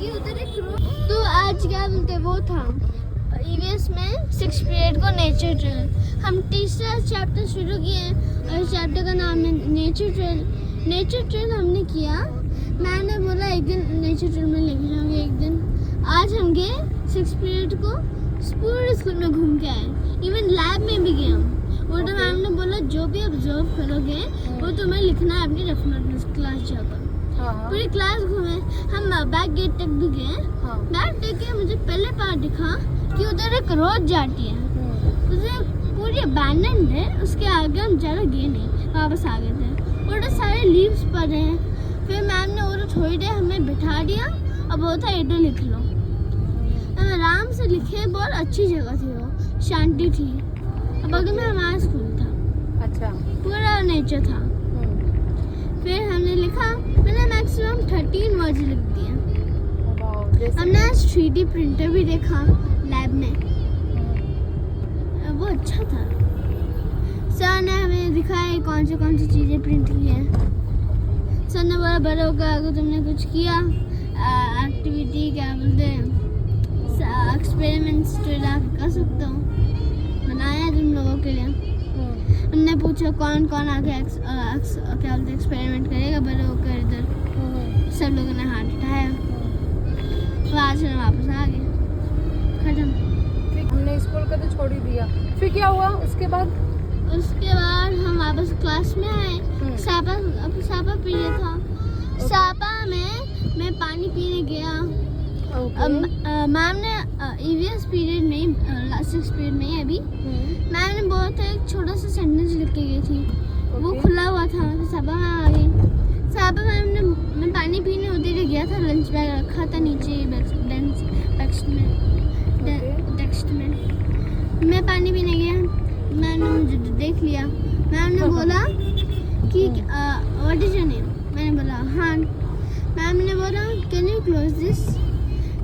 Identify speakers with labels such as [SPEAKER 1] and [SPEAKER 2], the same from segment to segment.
[SPEAKER 1] कि उधर एक तो आज क्या बोलते वो था ईवीएस में 6th पीरियड को नेचर ट्रेल। हम तीसरा चैप्टर शुरू किए और चैप्टर का नाम है नेचर ट्रेल। नेचर ट्रेल हमने किया, मैंने बोला एक दिन नेचर ट्रेल में लेके जाऊंगे एक दिन। आज हम गए 6th पीरियड को पूरे स्कूल में घूम के आए, इवन लैब में भी गए हम। वो तो मैम ने बोला जो भी ऑब्जर्व करोगे वो तुम्हें लिखना है अपनी रेफरेंस क्लास जाकर। पूरी क्लास घूमे, हम बैक गेट तक भी गए। बैक गेट के मुझे पहले पार्ट दिखा कि उधर एक रोड जाती है, उधर पूरी अबैंडन्ड है। उसके आगे हम ज़्यादा गए नहीं, वापस आ गए थे। उधर सारे लीव्स पड़े हैं। फिर मैम ने उधर थोड़ी देर हमें बिठा दिया और बोला था इधर लिख लो। हम आराम से लिखे, बहुत अच्छी जगह थी, वो शांति थी। अब बगल में हमारा स्कूल था, अच्छा पूरा नेचर था। फिर हमने लिखा, मैंने मैक्सिमम 13 वर्ड्स लिख दिए। हमने 3D प्रिंटर भी देखा लैब में, वो अच्छा था। सर ने हमें दिखाया कौन सी चीज़ें प्रिंट की हैं। सर ने बोला बड़े होकर अगर तुमने कुछ किया एक्टिविटी क्या बोलते हैं एक्सपेरिमेंट्स तो कर सकते हो, बनाया तुम लोगों के लिए। उनने पूछा कौन आगे क्या बोलते एक्सपेरिमेंट करेगा बड़े होकर इधर। सब लोगों ने हाथ उठाया, वहाँ से वापस आ गए, खत्म।
[SPEAKER 2] हमने स्कूल का तो छोड़ ही दिया। फिर क्या हुआ उसके बाद?
[SPEAKER 1] हम वापस क्लास में आए। सापा पीरियड था। सापा में मैं पानी पीने गया। मैम ने ईवीएस पीरियड में 6th पीरियड में अभी मैम ने बोला था एक छोटा सा सेंटेंस लिख के गई थी। वो खुला हुआ था। सापा में आ गई। सापा मैम ने मैं पानी पीने उधर गया था, लंच बैग रखा था नीचे डेस्क में। मैं पानी पीने गया, मैम ने मुझे देख लिया। मैम ने बोला कि व्हाट इज योर नेम? मैंने बोला हाँ। मैम ने बोला कैन यू क्लोज दिस?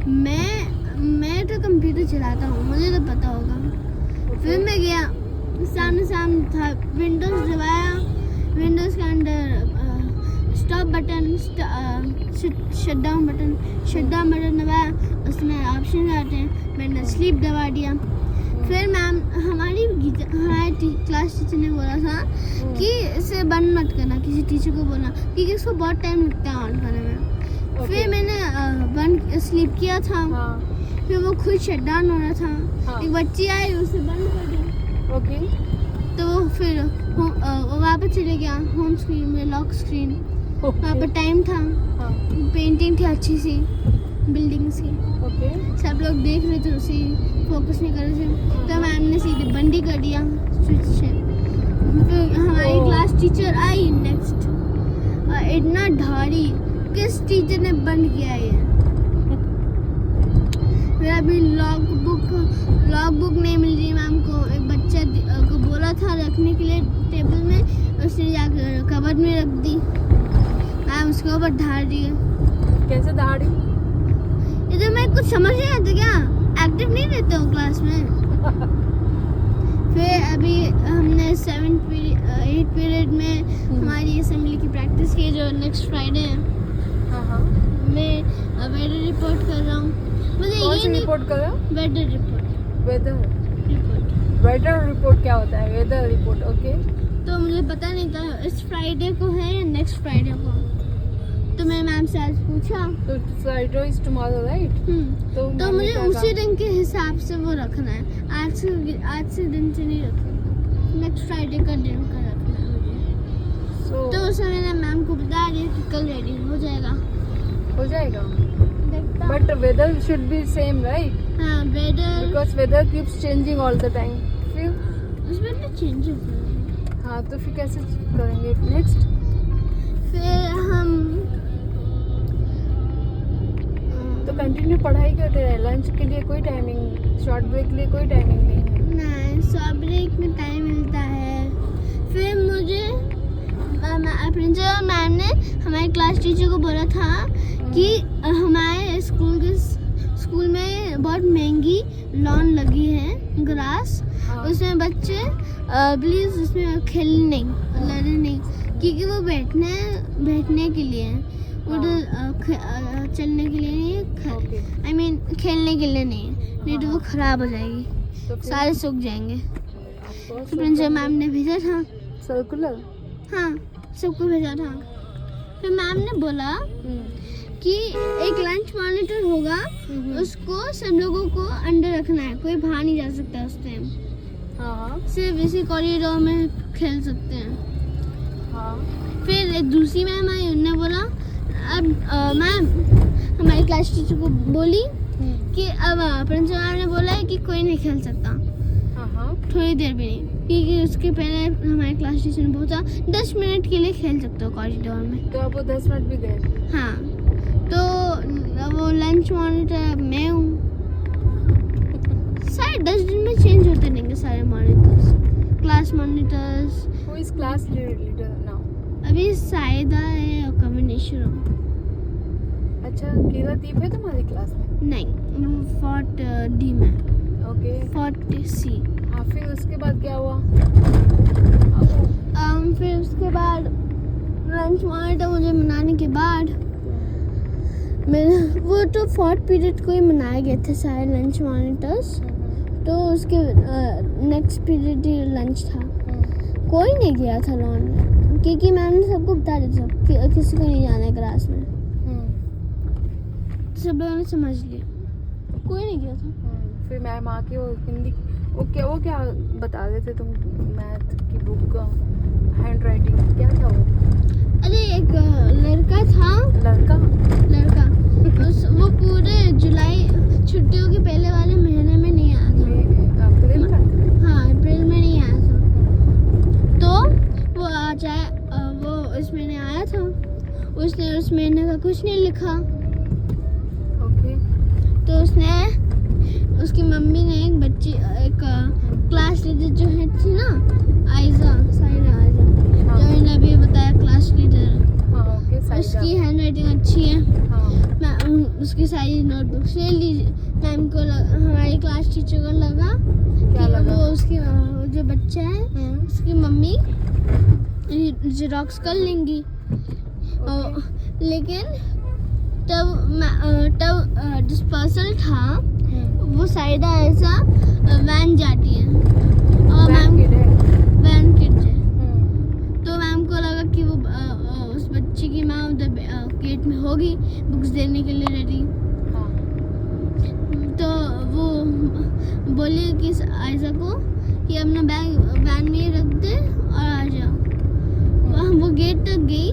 [SPEAKER 1] मैं तो कंप्यूटर चलाता हूँ, मुझे तो पता होगा। फिर मैं गया, सामने था विंडोज़ दबाया, विंडोज़ के अंदर stop button, shut down button दबाया, उसमें ऑप्शन आते हैं। मैंने स्लीप दबा दिया। फिर मैम हमारी क्लास टीचर ने बोला था कि इसे बंद मत करना, किसी टीचर को बोलना, क्योंकि इसको बहुत टाइम लगता है ऑन करने में। फिर मैंने बंद स्लीप किया था। फिर वो खुद शट डाउन हो रहा था। एक बच्ची आई, उसे बंद कर दिया। तो वो फिर वापस चले गया होम स्क्रीन में, लॉक स्क्रीन। वहाँ पर टाइम था, पेंटिंग थी अच्छी सी बिल्डिंग्स की। सब लोग देख रहे थे, उसे फोकस नहीं कर रहे थे। तो मैम ने सीधे बंद ही कर दिया स्विच से। फिर हमारी क्लास टीचर आई नेक्स्ट, इतना धाड़ी, किस टीचर ने बंद किया ये? फिर अभी लॉग बुक नहीं मिल रही मैम को। एक बच्चा को बोला था रखने के लिए टेबल में, उसने जाकर कबर्ड में रख दी। मैम उसके ऊपर धाड़ दिए।
[SPEAKER 2] कैसे धाड़ी?
[SPEAKER 1] इधर मैं कुछ समझ नहीं आता क्या, एक्टिव नहीं रहते हो क्लास में। फिर अभी हमने 8th पीरियड में हमारी असेंबली की प्रैक्टिस की, जो नेक्स्ट फ्राइडे है। मैं वेदर रिपोर्ट कर रहा हूँ। मुझे ये नहीं
[SPEAKER 2] रिपोर्ट कर रहा हूँ।
[SPEAKER 1] वेदर
[SPEAKER 2] रिपोर्ट क्या होता है? Weather report, okay.
[SPEAKER 1] तो मुझे पता नहीं था इस फ्राइडे को है या नेक्स्ट फ्राइडे को। तो मैं मैम से आज पूछा,
[SPEAKER 2] तो फ्राइडे इज टुमारो राइट?
[SPEAKER 1] तो मुझे उसी दिन के हिसाब से वो रखना है। आज से दिन से नहीं रखना, नेक्स्ट फ्राइडे का दिन का रखना है मुझे। तो उसमें मैंने मैम को बता दिया कि कल रेडी हो जाएगा।
[SPEAKER 2] But weather should be same, right?
[SPEAKER 1] हाँ, weather.
[SPEAKER 2] Because weather keeps changing all the time. फिर
[SPEAKER 1] उसमें तो change होता है।
[SPEAKER 2] हाँ, तो फिर कैसे करेंगे next?
[SPEAKER 1] फिर हम
[SPEAKER 2] तो कंटिन्यू पढ़ाई करते रहे। लंच के लिए कोई टाइमिंग, शॉर्ट ब्रेक के लिए कोई टाइमिंग नहीं है?
[SPEAKER 1] नहीं, शॉर्ट ब्रेक में टाइम मिलता है। फिर मुझे प्रिंसिपल मैम ने हमारे क्लास टीचर को बोला था कि हमारे स्कूल में बहुत महंगी लॉन लगी है, ग्रास। उसमें बच्चे प्लीज़ उसमें खेलने नहीं, लड़ने नहीं, क्योंकि वो बैठने के लिए है, उधर चलने के लिए नहीं है,
[SPEAKER 2] ओके
[SPEAKER 1] आई मीन खेलने के लिए नहीं है, नहीं तो वो खराब हो जाएगी,
[SPEAKER 2] तो फिर
[SPEAKER 1] सारे सूख जाएंगे।
[SPEAKER 2] आपको
[SPEAKER 1] तो प्रिंसिपल मैम ने भेजा था,
[SPEAKER 2] सर्कुलर
[SPEAKER 1] हाँ सबको भेजा था। फिर मैम ने बोला कि एक लंच मॉनिटर होगा, उसको सब लोगों को अंदर रखना है, कोई बाहर नहीं जा सकता उस टाइम,
[SPEAKER 2] हाँ
[SPEAKER 1] सिर्फ इसी कॉरिडोर में खेल सकते हैं।
[SPEAKER 2] हाँ
[SPEAKER 1] फिर एक दूसरी मैम आई, उन्होंने बोला अब मैम हमारी क्लास टीचर को बोली कि अब प्रिंसिपल मैम ने बोला है कि कोई नहीं खेल सकता,
[SPEAKER 2] हाँ
[SPEAKER 1] थोड़ी देर भी नहीं, क्योंकि उसके पहले हमारे क्लास टीचर ने बोला 10 मिनट के लिए खेल सकते हो कॉरिडोर में।
[SPEAKER 2] तो अब वो 10 मिनट भी गए।
[SPEAKER 1] हाँ, तो वो लंच मॉनिटर अब मैं हूँ। सारे 10 दिन में चेंज होते रहेंगे सारे monitors, class monitors.
[SPEAKER 2] Who is class leader now?
[SPEAKER 1] अभी साइदा है और कम्युनिकेशन।
[SPEAKER 2] अच्छा, कीरा दीप है तुम्हारी क्लास में?
[SPEAKER 1] नहीं, वो 4 डी में,
[SPEAKER 2] ओके
[SPEAKER 1] 4 सी।
[SPEAKER 2] हाँ, फिर उसके बाद क्या हुआ?
[SPEAKER 1] फिर उसके बाद लंच मॉनिटर मुझे मनाने के बाद मैंने वो तो 4th पीरियड को ही मनाए गए थे सारे लंच मॉनिटर्स, तो उसके नेक्स्ट पीरियड ही लंच था, कोई नहीं गया था लॉन में, क्योंकि मैंने सबको बता दिया था कि किसी को नहीं जाना है क्लास में, सब लोगों ने समझ लिया, कोई नहीं गया था।
[SPEAKER 2] फिर मैम आके वो हिंदी वो क्या बता रहे थे तुम, मैथ की बुक का हैंड राइटिंग क्या था वो?
[SPEAKER 1] अरे एक लड़का था,
[SPEAKER 2] लड़का
[SPEAKER 1] वो पूरे जुलाई छुट्टियों के पहले वाले महीने में नहीं आया था।
[SPEAKER 2] अप्रैल में?
[SPEAKER 1] हाँ, अप्रैल में नहीं आया था, तो वो वो इस महीने आया था, उसने उस महीने का कुछ नहीं लिखा।
[SPEAKER 2] ओके
[SPEAKER 1] तो उसकी मम्मी ने एक क्लास लीडर जो है थी ना, आयजा, जो मैंने अभी बताया क्लास लीडर,
[SPEAKER 2] हाँ ओके
[SPEAKER 1] उसकी हैंड राइटिंग अच्छी है।
[SPEAKER 2] हाँ
[SPEAKER 1] उसकी सारी नोटबुक्स ले ली। मैम को हमारी क्लास टीचर को लगा
[SPEAKER 2] क्या
[SPEAKER 1] कि
[SPEAKER 2] लगा?
[SPEAKER 1] वो उसकी जो बच्चा है उसकी मम्मी जेरोक्स कर लेंगी। लेकिन तब डिस्पर्सल था, वो साइडा ऐसा वैन जाती है और मैम वैन किड है, तो मैम को लगा कि वो उस बच्चे की माँ उधर गेट में होगी बुक्स देने के लिए रेडी, तो वो बोली कि आयजा को कि अपना बैग वैन में ही रख दे और आ जाओ। वो गेट तक गई,